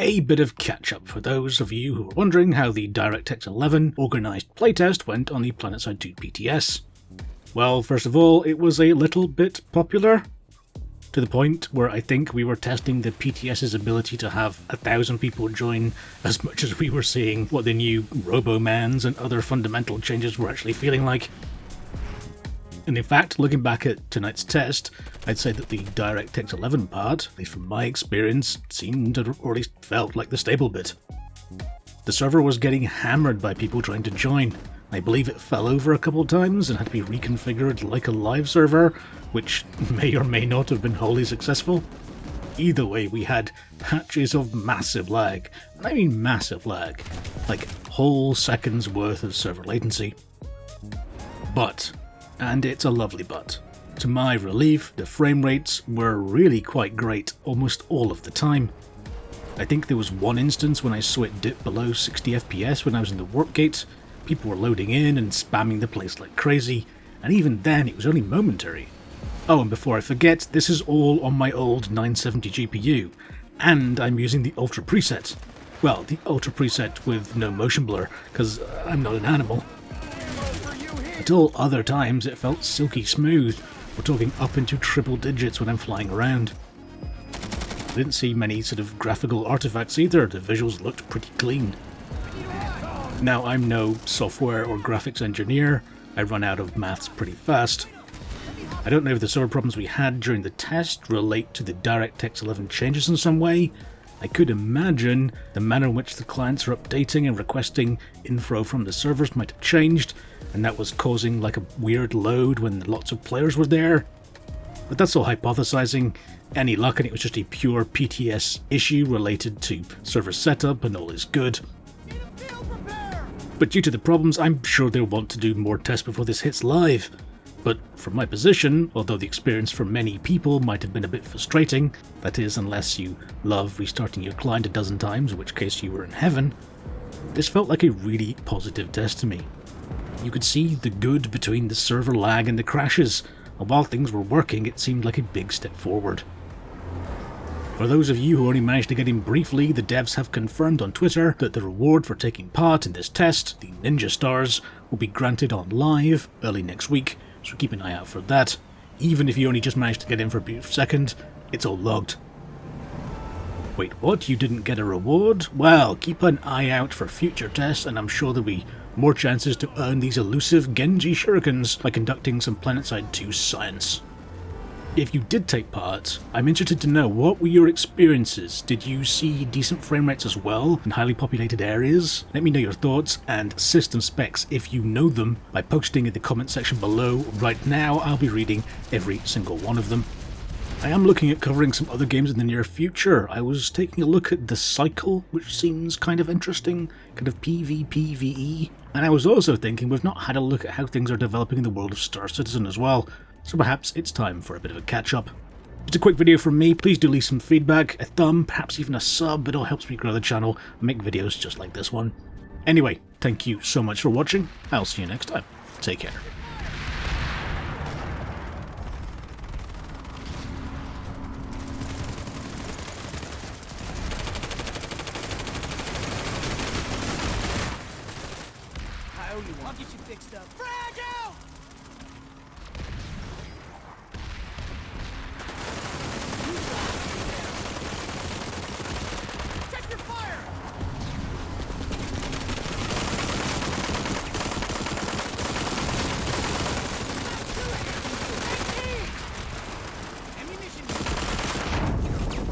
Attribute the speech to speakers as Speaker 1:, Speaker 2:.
Speaker 1: A bit of catch-up for those of you who were wondering how the DirectX 11 organised playtest went on the Planetside 2 PTS. Well, first of all, it was a little bit popular, to the point where I think we were testing the PTS's ability to have 1,000 people join as much as we were seeing what the new Robo-Mans and other fundamental changes were actually feeling like. And in fact, looking back at tonight's test, I'd say that the DirectX 11 part, at least from my experience, seemed to, or at least felt like the stable bit. The server was getting hammered by people trying to join. I believe it fell over a couple of times and had to be reconfigured like a live server, which may or may not have been wholly successful. Either way, we had patches of massive lag, and I mean massive lag, like whole seconds worth of server latency. But, and it's a lovely but, to my relief, the frame rates were really quite great almost all of the time. I think there was one instance when I saw it dip below 60 FPS when I was in the warp gate. People were loading in and spamming the place like crazy, and even then it was only momentary. Oh, and before I forget, this is all on my old 970 GPU, and I'm using the Ultra preset. Well, the Ultra preset with no motion blur, because I'm not an animal. At all other times it felt silky smooth. We're talking up into triple digits when I'm flying around. I didn't see many sort of graphical artifacts either, the visuals looked pretty clean. Now, I'm no software or graphics engineer, I run out of maths pretty fast. I don't know if the server problems we had during the test relate to the DirectX 11 changes in some way. I could imagine the manner in which the clients are updating and requesting info from the servers might have changed, and that was causing like a weird load when lots of players were there. But that's all hypothesizing. Any luck and it was just a pure PTS issue related to server setup and all is good. But due to the problems, I'm sure they'll want to do more tests before this hits live. But from my position, although the experience for many people might have been a bit frustrating, that is unless you love restarting your client a dozen times, in which case you were in heaven, this felt like a really positive test to me. You could see the good between the server lag and the crashes, and while things were working it seemed like a big step forward. For those of you who only managed to get in briefly, the devs have confirmed on Twitter that the reward for taking part in this test, the Ninja Stars, will be granted on live early next week, so keep an eye out for that. Even if you only just managed to get in for a brief second, it's all logged. Wait, what? You didn't get a reward? Well, keep an eye out for future tests, and I'm sure there'll be more chances to earn these elusive Genji shurikens by conducting some Planetside 2 science. If you did take part, I'm interested to know, what were your experiences? Did you see decent frame rates as well in highly populated areas? Let me know your thoughts and system specs if you know them by posting in the comment section below. Right now I'll be reading every single one of them. I am looking at covering some other games in the near future. I was taking a look at The Cycle, which seems kind of interesting, kind of PvPvE. And I was also thinking we've not had a look at how things are developing in the world of Star Citizen as well. So perhaps it's time for a bit of a catch-up. Just a quick video from me, please do leave some feedback, a thumb, perhaps even a sub, it all helps me grow the channel and make videos just like this one. Anyway, thank you so much for watching, I'll see you next time. Take care.
Speaker 2: I'll get you fixed up. Frag